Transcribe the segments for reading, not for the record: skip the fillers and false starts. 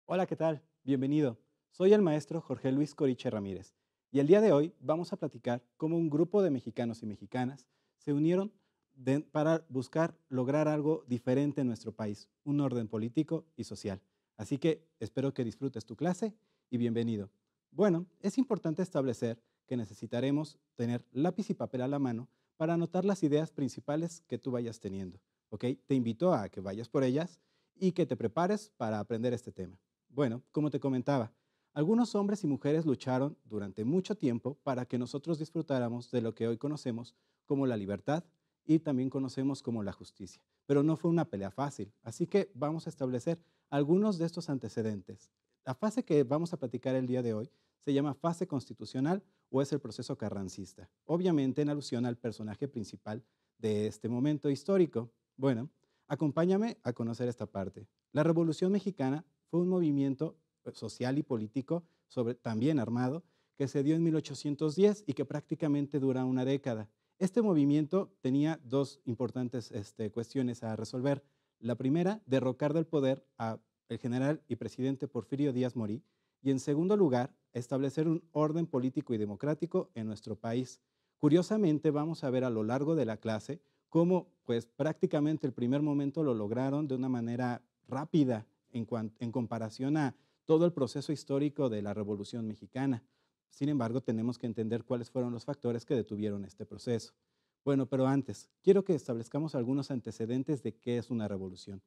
Hola, ¿qué tal? Bienvenido. Soy el maestro Jorge Luis Coriche Ramírez y el día de hoy vamos a platicar cómo un grupo de mexicanos y mexicanas se unieron para buscar lograr algo diferente en nuestro país, un orden político y social. Así que espero que disfrutes tu clase y bienvenido. Bueno, es importante establecer que necesitaremos tener lápiz y papel a la mano para anotar las ideas principales que tú vayas teniendo. ¿Ok? Te invito a que vayas por ellas y que te prepares para aprender este tema. Bueno, como te comentaba, algunos hombres y mujeres lucharon durante mucho tiempo para que nosotros disfrutáramos de lo que hoy conocemos como la libertad y también conocemos como la justicia. Pero no fue una pelea fácil, así que vamos a establecer algunos de estos antecedentes. La fase que vamos a platicar el día de hoy se llama fase constitucional o es el proceso carrancista, obviamente en alusión al personaje principal de este momento histórico. Bueno, acompáñame a conocer esta parte. La Revolución Mexicana fue un movimiento social y político, también armado, que se dio en 1810 y que prácticamente dura una década. Este movimiento tenía dos importantes cuestiones a resolver. La primera, derrocar del poder al general y presidente Porfirio Díaz Morí, y en segundo lugar, establecer un orden político y democrático en nuestro país. Curiosamente, vamos a ver a lo largo de la clase cómo pues prácticamente el primer momento lo lograron de una manera rápida en comparación a todo el proceso histórico de la Revolución Mexicana. Sin embargo, tenemos que entender cuáles fueron los factores que detuvieron este proceso. Bueno, pero antes, quiero que establezcamos algunos antecedentes de qué es una revolución.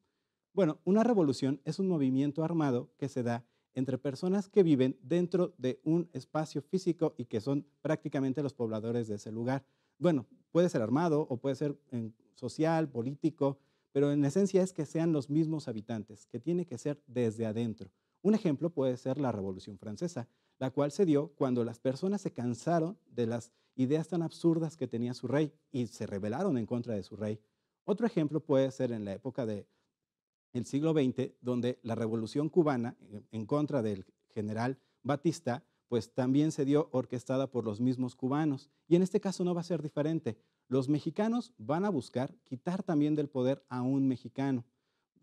Bueno, una revolución es un movimiento armado que se da entre personas que viven dentro de un espacio físico y que son prácticamente los pobladores de ese lugar. Bueno, puede ser armado o puede ser social, político, pero en esencia es que sean los mismos habitantes, que tiene que ser desde adentro. Un ejemplo puede ser la Revolución Francesa, la cual se dio cuando las personas se cansaron de las ideas tan absurdas que tenía su rey y se rebelaron en contra de su rey. Otro ejemplo puede ser en la época de el siglo XX, donde la revolución cubana en contra del general Batista, pues también se dio orquestada por los mismos cubanos. Y en este caso no va a ser diferente. Los mexicanos van a buscar quitar también del poder a un mexicano.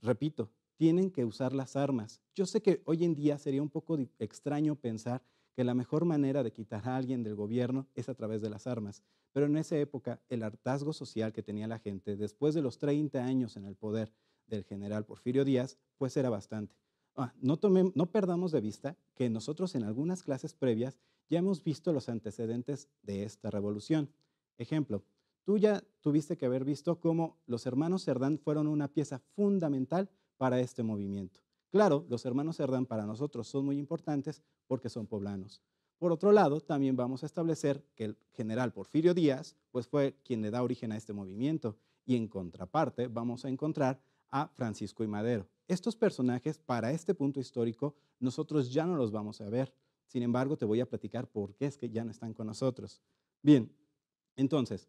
Repito, tienen que usar las armas. Yo sé que hoy en día sería un poco extraño pensar que la mejor manera de quitar a alguien del gobierno es a través de las armas, pero en esa época el hartazgo social que tenía la gente después de los 30 años en el poder del general Porfirio Díaz, pues era bastante. No perdamos de vista que nosotros en algunas clases previas ya hemos visto los antecedentes de esta revolución. Ejemplo, tú ya tuviste que haber visto cómo los hermanos Cerdán fueron una pieza fundamental para este movimiento. Claro, los hermanos Cerdán para nosotros son muy importantes porque son poblanos. Por otro lado, también vamos a establecer que el general Porfirio Díaz pues fue quien le da origen a este movimiento y en contraparte vamos a encontrar a Francisco y Madero. Estos personajes, para este punto histórico, nosotros ya no los vamos a ver. Sin embargo, te voy a platicar por qué es que ya no están con nosotros. Bien, entonces,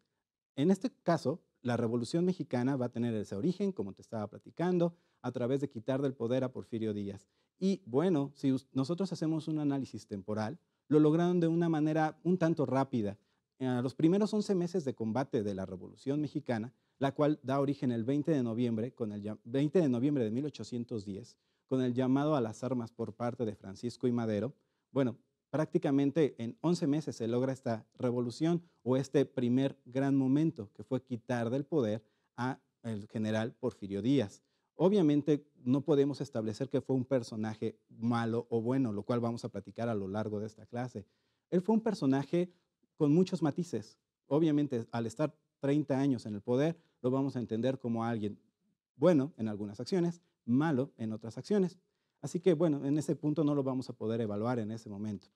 en este caso, la Revolución Mexicana va a tener ese origen, como te estaba platicando, a través de quitar del poder a Porfirio Díaz. Y bueno, si nosotros hacemos un análisis temporal, lo lograron de una manera un tanto rápida. Los primeros 11 meses de combate de la Revolución Mexicana, la cual da origen el 20 de noviembre, 20 de noviembre de 1810, con el llamado a las armas por parte de Francisco y Madero. Bueno, prácticamente en 11 meses se logra esta revolución o este primer gran momento que fue quitar del poder a el general Porfirio Díaz. Obviamente no podemos establecer que fue un personaje malo o bueno, lo cual vamos a platicar a lo largo de esta clase. Él fue un personaje con muchos matices. Obviamente al estar 30 años en el poder, lo vamos a entender como alguien bueno en algunas acciones, malo en otras acciones. Así que bueno, en ese punto no lo vamos a poder evaluar en ese momento.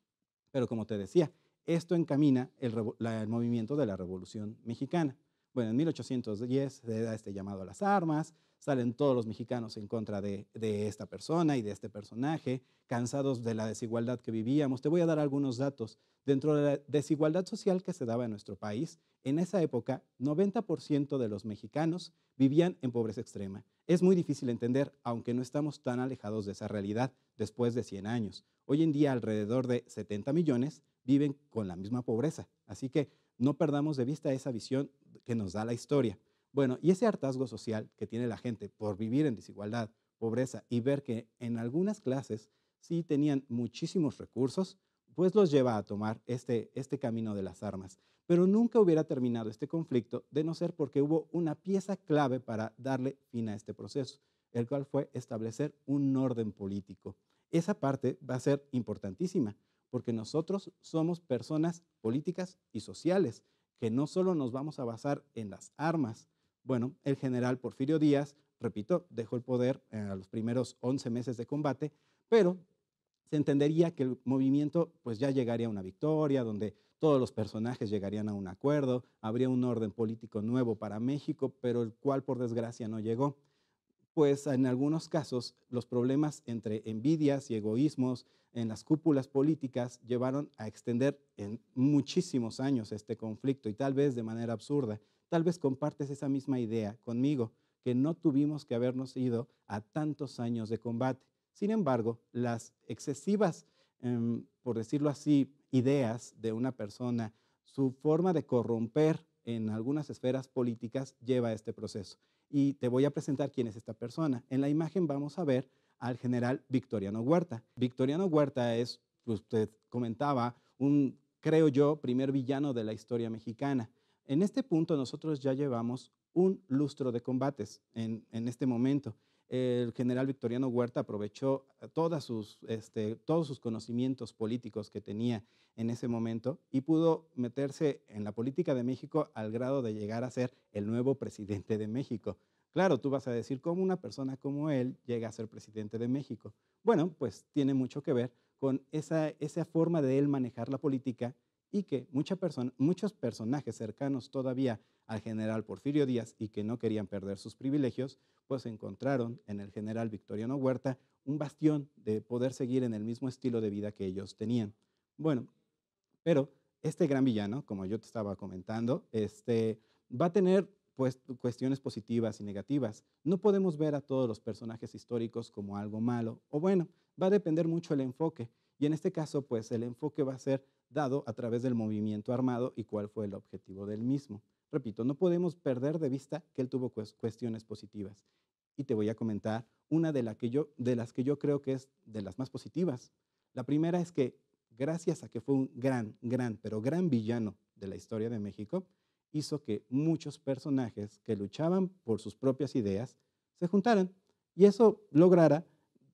Pero como te decía, esto encamina el movimiento de la Revolución Mexicana. Bueno, en 1810 se da este llamado a las armas, salen todos los mexicanos en contra de esta persona y de este personaje, cansados de la desigualdad que vivíamos. Te voy a dar algunos datos. Dentro de la desigualdad social que se daba en nuestro país, en esa época, 90% de los mexicanos vivían en pobreza extrema. Es muy difícil entender, aunque no estamos tan alejados de esa realidad después de 100 años. Hoy en día alrededor de 70 millones viven con la misma pobreza, así que no perdamos de vista esa visión que nos da la historia. Bueno, y ese hartazgo social que tiene la gente por vivir en desigualdad, pobreza y ver que en algunas clases sí tenían muchísimos recursos, pues los lleva a tomar este camino de las armas. Pero nunca hubiera terminado este conflicto de no ser porque hubo una pieza clave para darle fin a este proceso, el cual fue establecer un orden político. Esa parte va a ser importantísima, porque nosotros somos personas políticas y sociales, que no solo nos vamos a basar en las armas. Bueno, el general Porfirio Díaz, repito, dejó el poder a los primeros 11 meses de combate, pero se entendería que el movimiento pues ya llegaría a una victoria, donde todos los personajes llegarían a un acuerdo, habría un orden político nuevo para México, pero el cual por desgracia no llegó. Pues en algunos casos los problemas entre envidias y egoísmos en las cúpulas políticas llevaron a extender en muchísimos años este conflicto y tal vez de manera absurda. Tal vez compartes esa misma idea conmigo, que no tuvimos que habernos ido a tantos años de combate. Sin embargo, las excesivas, por decirlo así, ideas de una persona, su forma de corromper en algunas esferas políticas lleva a este proceso. Y te voy a presentar quién es esta persona. En la imagen vamos a ver al general Victoriano Huerta. Victoriano Huerta es, usted comentaba, creo yo, primer villano de la historia mexicana. En este punto nosotros ya llevamos un lustro de combates en este momento. El general Victoriano Huerta aprovechó todos sus conocimientos políticos que tenía en ese momento y pudo meterse en la política de México al grado de llegar a ser el nuevo presidente de México. Claro, tú vas a decir, ¿cómo una persona como él llega a ser presidente de México? Bueno, pues tiene mucho que ver con esa forma de él manejar la política y que muchos personajes cercanos todavía al general Porfirio Díaz y que no querían perder sus privilegios, pues encontraron en el general Victoriano Huerta un bastión de poder seguir en el mismo estilo de vida que ellos tenían. Bueno, pero este gran villano, como yo te estaba comentando, va a tener pues, cuestiones positivas y negativas. No podemos ver a todos los personajes históricos como algo malo o bueno, va a depender mucho el enfoque. Y en este caso, pues el enfoque va a ser dado a través del movimiento armado y cuál fue el objetivo del mismo. Repito, no podemos perder de vista que él tuvo cuestiones positivas. Y te voy a comentar una de las que yo creo que es de las más positivas. La primera es que gracias a que fue un pero gran villano de la historia de México, hizo que muchos personajes que luchaban por sus propias ideas se juntaran y eso lograra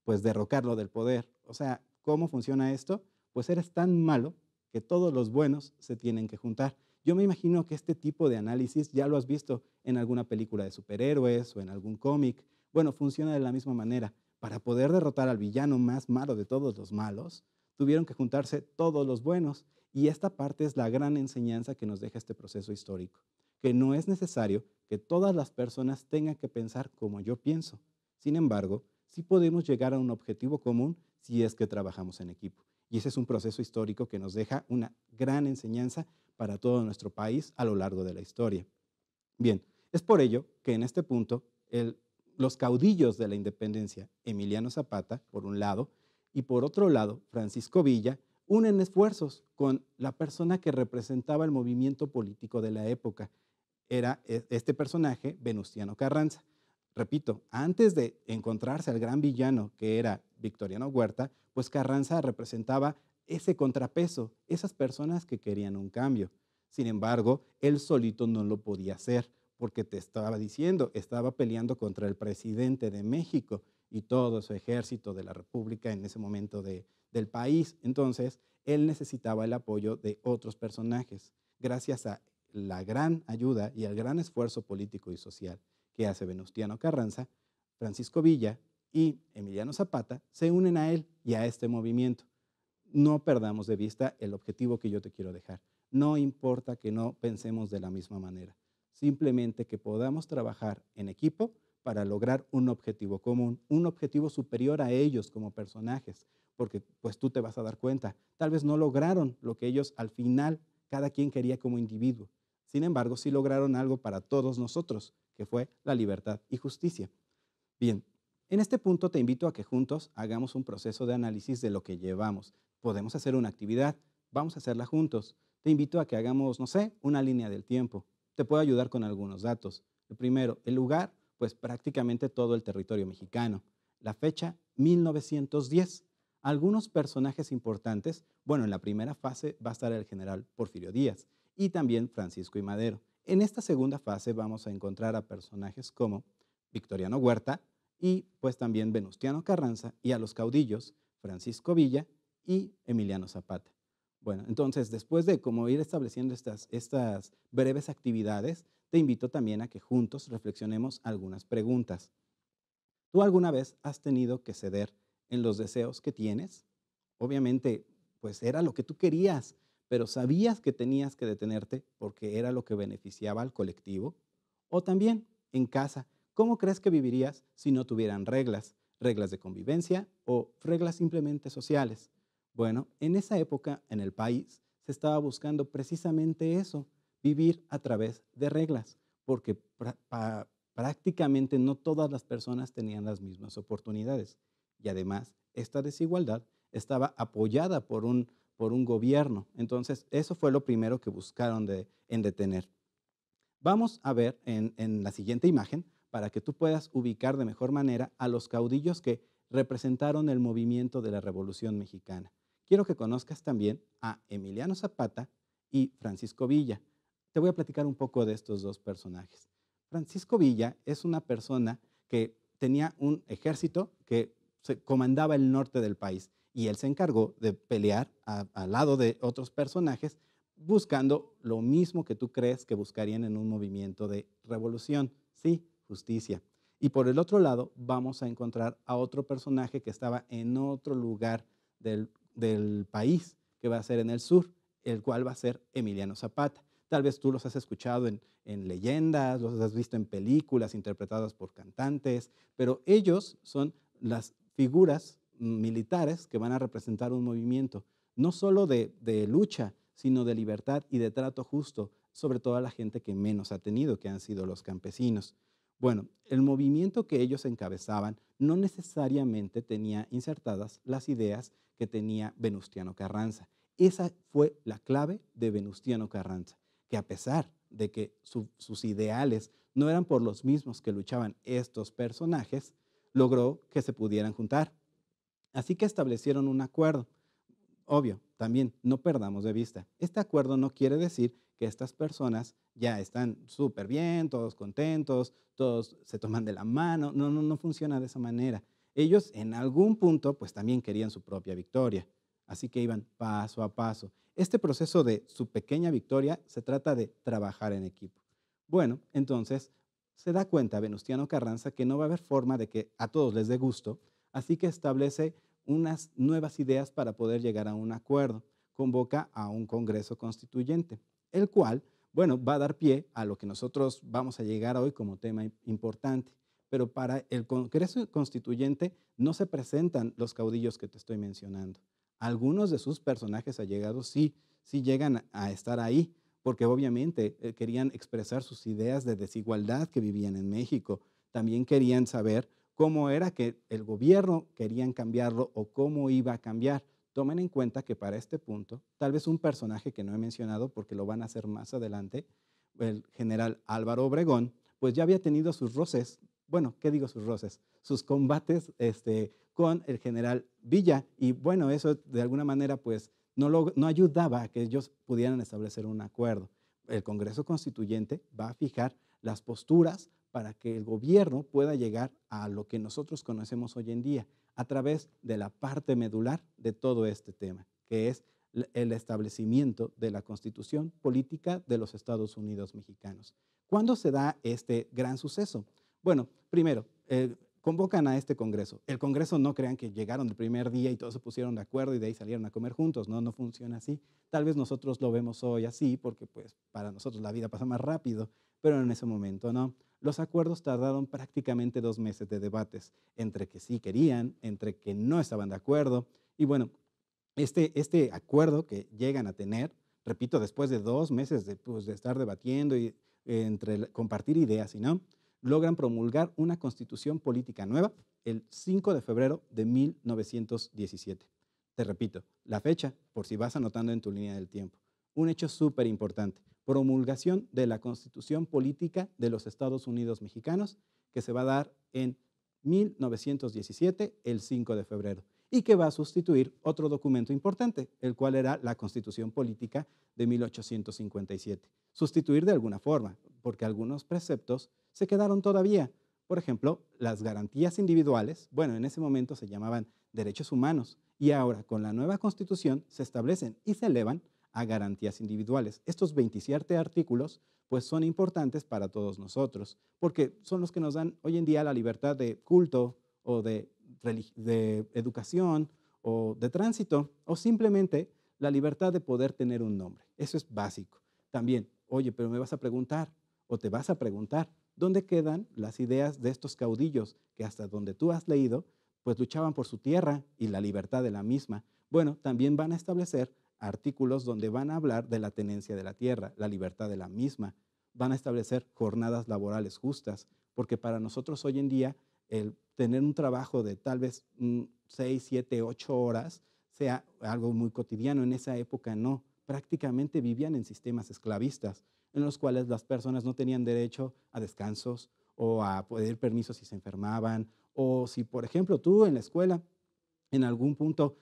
pues derrocarlo del poder. O sea, ¿cómo funciona esto? Pues eres tan malo que todos los buenos se tienen que juntar. Yo me imagino que este tipo de análisis ya lo has visto en alguna película de superhéroes o en algún cómic. Bueno, funciona de la misma manera. Para poder derrotar al villano más malo de todos los malos, tuvieron que juntarse todos los buenos. Y esta parte es la gran enseñanza que nos deja este proceso histórico, que no es necesario que todas las personas tengan que pensar como yo pienso. Sin embargo, sí podemos llegar a un objetivo común si es que trabajamos en equipo. Y ese es un proceso histórico que nos deja una gran enseñanza para todo nuestro país a lo largo de la historia. Bien, es por ello que en este punto los caudillos de la independencia, Emiliano Zapata, por un lado, y por otro lado, Francisco Villa, unen esfuerzos con la persona que representaba el movimiento político de la época. Era este personaje, Venustiano Carranza. Repito, antes de encontrarse al gran villano que era Victoriano Huerta, pues Carranza representaba ese contrapeso, esas personas que querían un cambio. Sin embargo, él solito no lo podía hacer, porque te estaba diciendo, estaba peleando contra el presidente de México y todo su ejército de la República en ese momento del país. Entonces, él necesitaba el apoyo de otros personajes. Gracias a la gran ayuda y al gran esfuerzo político y social que hace Venustiano Carranza, Francisco Villa y Emiliano Zapata se unen a él y a este movimiento. No perdamos de vista el objetivo que yo te quiero dejar. No importa que no pensemos de la misma manera, simplemente que podamos trabajar en equipo para lograr un objetivo común, un objetivo superior a ellos como personajes, porque pues tú te vas a dar cuenta, tal vez no lograron lo que ellos al final cada quien quería como individuo. Sin embargo, sí lograron algo para todos nosotros, que fue la libertad y justicia. Bien, en este punto te invito a que juntos hagamos un proceso de análisis de lo que llevamos. Podemos hacer una actividad, vamos a hacerla juntos. Te invito a que hagamos, no sé, una línea del tiempo. Te puedo ayudar con algunos datos. El primero, el lugar, pues prácticamente todo el territorio mexicano. La fecha, 1910. Algunos personajes importantes, bueno, en la primera fase va a estar el general Porfirio Díaz y también Francisco I. Madero. En esta segunda fase vamos a encontrar a personajes como Victoriano Huerta y pues también Venustiano Carranza y a los caudillos Francisco Villa y Emiliano Zapata. Bueno, entonces después de como ir estableciendo estas breves actividades, te invito también a que juntos reflexionemos algunas preguntas. ¿Tú alguna vez has tenido que ceder en los deseos que tienes? Obviamente, pues era lo que tú querías, pero ¿sabías que tenías que detenerte porque era lo que beneficiaba al colectivo? O también, en casa, ¿cómo crees que vivirías si no tuvieran reglas, reglas de convivencia o reglas simplemente sociales? Bueno, en esa época en el país se estaba buscando precisamente eso, vivir a través de reglas, porque prácticamente no todas las personas tenían las mismas oportunidades. Y además, esta desigualdad estaba apoyada por un gobierno. Entonces, eso fue lo primero que buscaron en detener. Vamos a ver en la siguiente imagen, para que tú puedas ubicar de mejor manera a los caudillos que representaron el movimiento de la Revolución Mexicana. Quiero que conozcas también a Emiliano Zapata y Francisco Villa. Te voy a platicar un poco de estos dos personajes. Francisco Villa es una persona que tenía un ejército que comandaba el norte del país y él se encargó de pelear al lado de otros personajes buscando lo mismo que tú crees que buscarían en un movimiento de revolución, sí, justicia. Y por el otro lado vamos a encontrar a otro personaje que estaba en otro lugar del país, que va a ser en el sur, el cual va a ser Emiliano Zapata. Tal vez tú los has escuchado en leyendas, los has visto en películas interpretadas por cantantes, pero ellos son las figuras militares que van a representar un movimiento, no solo de lucha, sino de libertad y de trato justo, sobre todo a la gente que menos ha tenido, que han sido los campesinos. Bueno, el movimiento que ellos encabezaban no necesariamente tenía insertadas las ideas que tenía Venustiano Carranza. Esa fue la clave de Venustiano Carranza, que a pesar de que sus ideales no eran por los mismos que luchaban estos personajes, logró que se pudieran juntar. Así que establecieron un acuerdo. Obvio, también no perdamos de vista. Este acuerdo no quiere decir que estas personas ya están súper bien, todos contentos, todos se toman de la mano. No, no, no funciona de esa manera. Ellos en algún punto pues también querían su propia victoria. Así que iban paso a paso. Este proceso de su pequeña victoria se trata de trabajar en equipo. Bueno, entonces se da cuenta Venustiano Carranza que no va a haber forma de que a todos les dé gusto, así que establece unas nuevas ideas para poder llegar a un acuerdo. Convoca a un Congreso Constituyente, el cual, bueno, va a dar pie a lo que nosotros vamos a llegar hoy como tema importante. Pero para el Congreso Constituyente no se presentan los caudillos que te estoy mencionando. Algunos de sus personajes allegados sí llegan a estar ahí, porque obviamente querían expresar sus ideas de desigualdad que vivían en México. También querían saber cómo era que el gobierno querían cambiarlo o cómo iba a cambiar. Tomen en cuenta que para este punto, tal vez un personaje que no he mencionado porque lo van a hacer más adelante, el general Álvaro Obregón, pues ya había tenido sus roces, bueno, ¿qué digo sus roces? Sus combates con el general Villa y bueno, eso de alguna manera pues no ayudaba a que ellos pudieran establecer un acuerdo. El Congreso Constituyente va a fijar las posturas para que el gobierno pueda llegar a lo que nosotros conocemos hoy en día a través de la parte medular de todo este tema, que es el establecimiento de la Constitución Política de los Estados Unidos Mexicanos. ¿Cuándo se da este gran suceso? Bueno, primero, convocan a este Congreso. El Congreso no crean que llegaron el primer día y todos se pusieron de acuerdo y de ahí salieron a comer juntos. No, no funciona así. Tal vez nosotros lo vemos hoy así porque pues para nosotros la vida pasa más rápido, pero en ese momento no. Los acuerdos tardaron prácticamente 2 meses de debates, entre que sí querían, entre que no estaban de acuerdo. Y bueno, este acuerdo que llegan a tener, repito, después de 2 meses pues, de estar debatiendo y entre compartir ideas y no, logran promulgar una constitución política nueva el 5 de febrero de 1917. Te repito, la fecha, por si vas anotando en tu línea del tiempo. Un hecho súper importante, promulgación de la Constitución Política de los Estados Unidos Mexicanos, que se va a dar en 1917, el 5 de febrero. y que va a sustituir otro documento importante, el cual era la Constitución Política de 1857. Sustituir de alguna forma, porque algunos preceptos se quedaron todavía. Por ejemplo, las garantías individuales, bueno, en ese momento se llamaban derechos humanos, y ahora con la nueva Constitución se establecen y se elevan a garantías individuales. Estos 27 artículos pues son importantes para todos nosotros, porque son los que nos dan hoy en día la libertad de culto o de educación o de tránsito, o simplemente la libertad de poder tener un nombre. Eso es básico. También, oye, pero me vas a preguntar o te vas a preguntar, ¿dónde quedan las ideas de estos caudillos que hasta donde tú has leído, pues luchaban por su tierra y la libertad de la misma? Bueno, también van a establecer artículos donde van a hablar de la tenencia de la tierra, la libertad de la misma. Van a establecer jornadas laborales justas, porque para nosotros hoy en día el tener un trabajo de tal vez 6, 7, 8 horas sea algo muy cotidiano. En esa época no, prácticamente vivían en sistemas esclavistas, en los cuales las personas no tenían derecho a descansos o a pedir permisos si se enfermaban, o si, por ejemplo, tú en la escuela en algún punto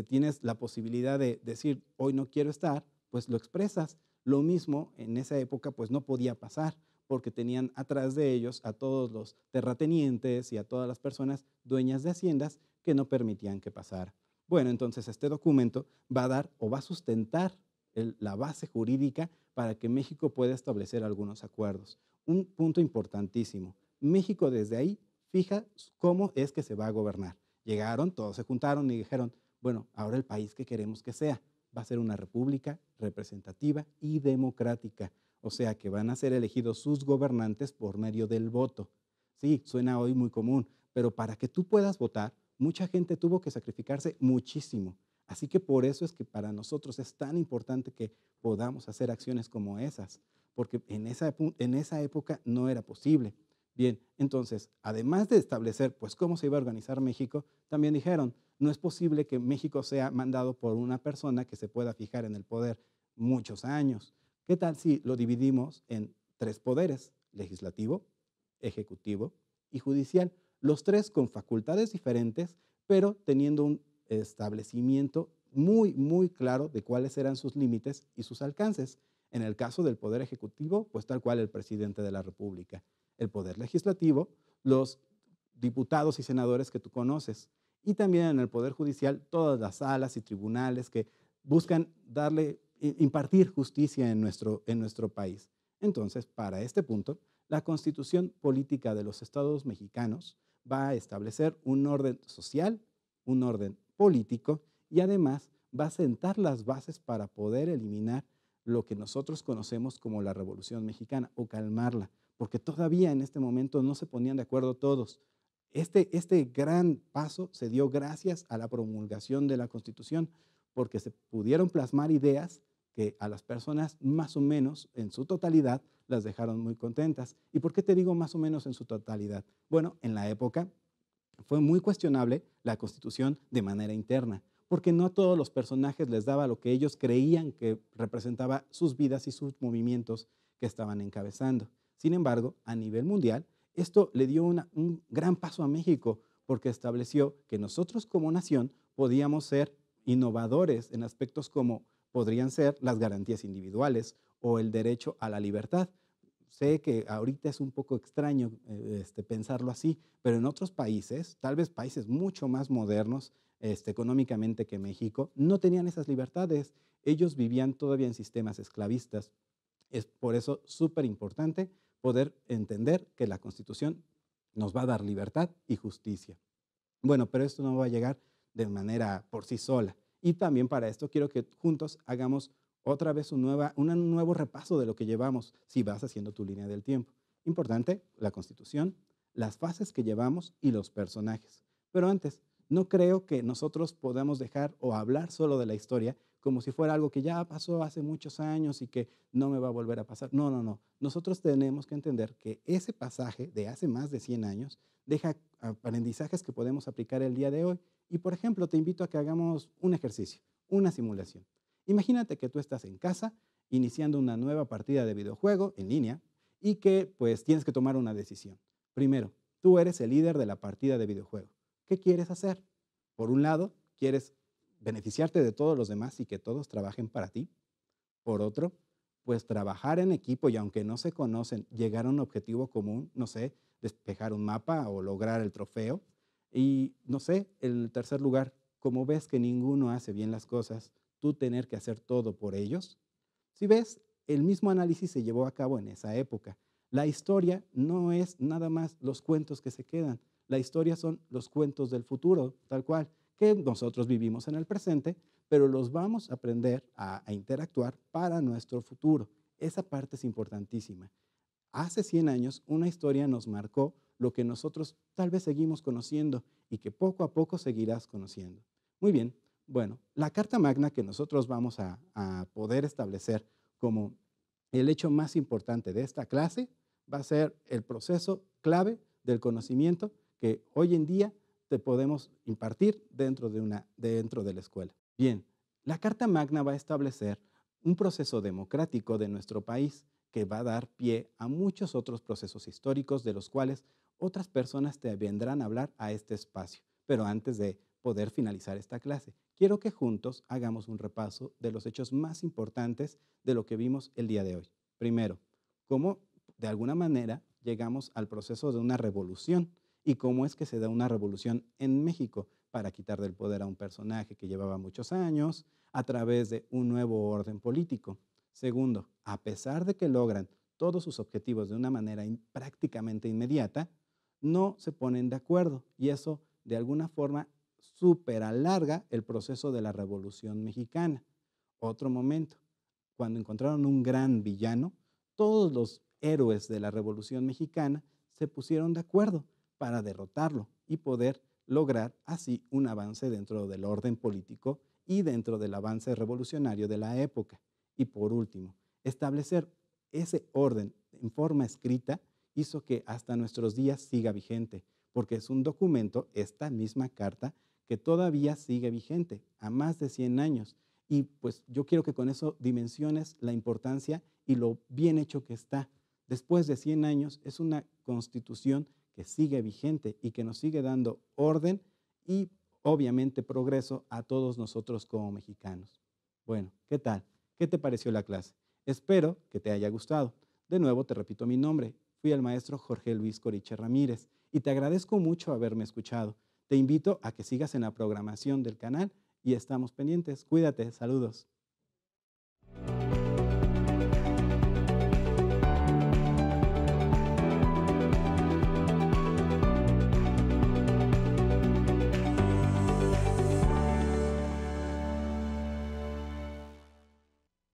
tienes la posibilidad de decir, hoy no quiero estar, pues lo expresas. Lo mismo en esa época pues no podía pasar, porque tenían atrás de ellos a todos los terratenientes y a todas las personas dueñas de haciendas que no permitían que pasara. Bueno, entonces este documento va a dar o va a sustentar la base jurídica para que México pueda establecer algunos acuerdos. Un punto importantísimo, México desde ahí fija cómo es que se va a gobernar. Llegaron, todos se juntaron y dijeron, bueno, ahora el país que queremos que sea va a ser una república representativa y democrática. O sea que van a ser elegidos sus gobernantes por medio del voto. Sí, suena hoy muy común, pero para que tú puedas votar, mucha gente tuvo que sacrificarse muchísimo. Así que por eso es que para nosotros es tan importante que podamos hacer acciones como esas, porque en esa época no era posible. Bien, entonces, además de establecer pues cómo se iba a organizar México, también dijeron, no es posible que México sea mandado por una persona que se pueda fijar en el poder muchos años. ¿Qué tal si lo dividimos en 3 poderes? Legislativo, ejecutivo y judicial. Los 3 con facultades diferentes, pero teniendo un establecimiento muy, muy claro de cuáles eran sus límites y sus alcances. En el caso del poder ejecutivo, pues tal cual el presidente de la República. El poder legislativo, los diputados y senadores que tú conoces, y también en el poder judicial todas las salas y tribunales que buscan impartir justicia en nuestro país. Entonces, para este punto, la Constitución Política de los Estados Mexicanos va a establecer un orden social, un orden político y además va a sentar las bases para poder eliminar lo que nosotros conocemos como la Revolución Mexicana o calmarla, porque todavía en este momento no se ponían de acuerdo todos. Este gran paso se dio gracias a la promulgación de la Constitución, porque se pudieron plasmar ideas que a las personas más o menos en su totalidad las dejaron muy contentas. ¿Y por qué te digo más o menos en su totalidad? Bueno, en la época fue muy cuestionable la Constitución de manera interna, porque no a todos los personajes les daba lo que ellos creían que representaba sus vidas y sus movimientos que estaban encabezando. Sin embargo, a nivel mundial, esto le dio un gran paso a México, porque estableció que nosotros como nación podíamos ser innovadores en aspectos como podrían ser las garantías individuales o el derecho a la libertad. Sé que ahorita es un poco extraño pensarlo así, pero en otros países, tal vez países mucho más modernos económicamente que México, no tenían esas libertades. Ellos vivían todavía en sistemas esclavistas. Es por eso súper importante poder entender que la Constitución nos va a dar libertad y justicia. Bueno, pero esto no va a llegar de manera por sí sola. Y también para esto quiero que juntos hagamos otra vez un nuevo repaso de lo que llevamos si vas haciendo tu línea del tiempo. Importante, la Constitución, las fases que llevamos y los personajes. Pero antes, no creo que nosotros podamos dejar o hablar solo de la historia como si fuera algo que ya pasó hace muchos años y que no me va a volver a pasar. No, no, no. Nosotros tenemos que entender que ese pasaje de hace más de 100 años deja aprendizajes que podemos aplicar el día de hoy. Y, por ejemplo, te invito a que hagamos un ejercicio, una simulación. Imagínate que tú estás en casa iniciando una nueva partida de videojuego en línea y que pues tienes que tomar una decisión. Primero, tú eres el líder de la partida de videojuego. ¿Qué quieres hacer? Por un lado, quieres beneficiarte de todos los demás y que todos trabajen para ti. Por otro, pues trabajar en equipo y aunque no se conocen, llegar a un objetivo común, no sé, despejar un mapa o lograr el trofeo. Y no sé, el tercer lugar, como ves que ninguno hace bien las cosas, tú tener que hacer todo por ellos. Si ves, el mismo análisis se llevó a cabo en esa época. La historia no es nada más los cuentos que se quedan. La historia son los cuentos del futuro, tal cual, que nosotros vivimos en el presente, pero los vamos a aprender a interactuar para nuestro futuro. Esa parte es importantísima. Hace 100 años una historia nos marcó lo que nosotros tal vez seguimos conociendo y que poco a poco seguirás conociendo. Muy bien, bueno, la Carta Magna que nosotros vamos a poder establecer como el hecho más importante de esta clase va a ser el proceso clave del conocimiento que hoy en día te podemos impartir dentro de la escuela. Bien, la Carta Magna va a establecer un proceso democrático de nuestro país que va a dar pie a muchos otros procesos históricos de los cuales otras personas te vendrán a hablar a este espacio. Pero antes de poder finalizar esta clase, quiero que juntos hagamos un repaso de los hechos más importantes de lo que vimos el día de hoy. Primero, cómo de alguna manera llegamos al proceso de una revolución y cómo es que se da una revolución en México para quitar del poder a un personaje que llevaba muchos años a través de un nuevo orden político. Segundo, a pesar de que logran todos sus objetivos de una manera prácticamente inmediata, no se ponen de acuerdo y eso de alguna forma súper alarga el proceso de la Revolución Mexicana. Otro momento, cuando encontraron un gran villano, todos los héroes de la Revolución Mexicana se pusieron de acuerdo para derrotarlo y poder lograr así un avance dentro del orden político y dentro del avance revolucionario de la época. Y por último, establecer ese orden en forma escrita hizo que hasta nuestros días siga vigente, porque es un documento, esta misma carta, que todavía sigue vigente a más de 100 años. Y pues yo quiero que con eso dimensiones la importancia y lo bien hecho que está. Después de 100 años es una constitución que sigue vigente y que nos sigue dando orden y obviamente progreso a todos nosotros como mexicanos. Bueno, ¿qué tal? ¿Qué te pareció la clase? Espero que te haya gustado. De nuevo te repito mi nombre. Fui el maestro Jorge Luis Coriche Ramírez y te agradezco mucho haberme escuchado. Te invito a que sigas en la programación del canal y estamos pendientes. Cuídate, saludos.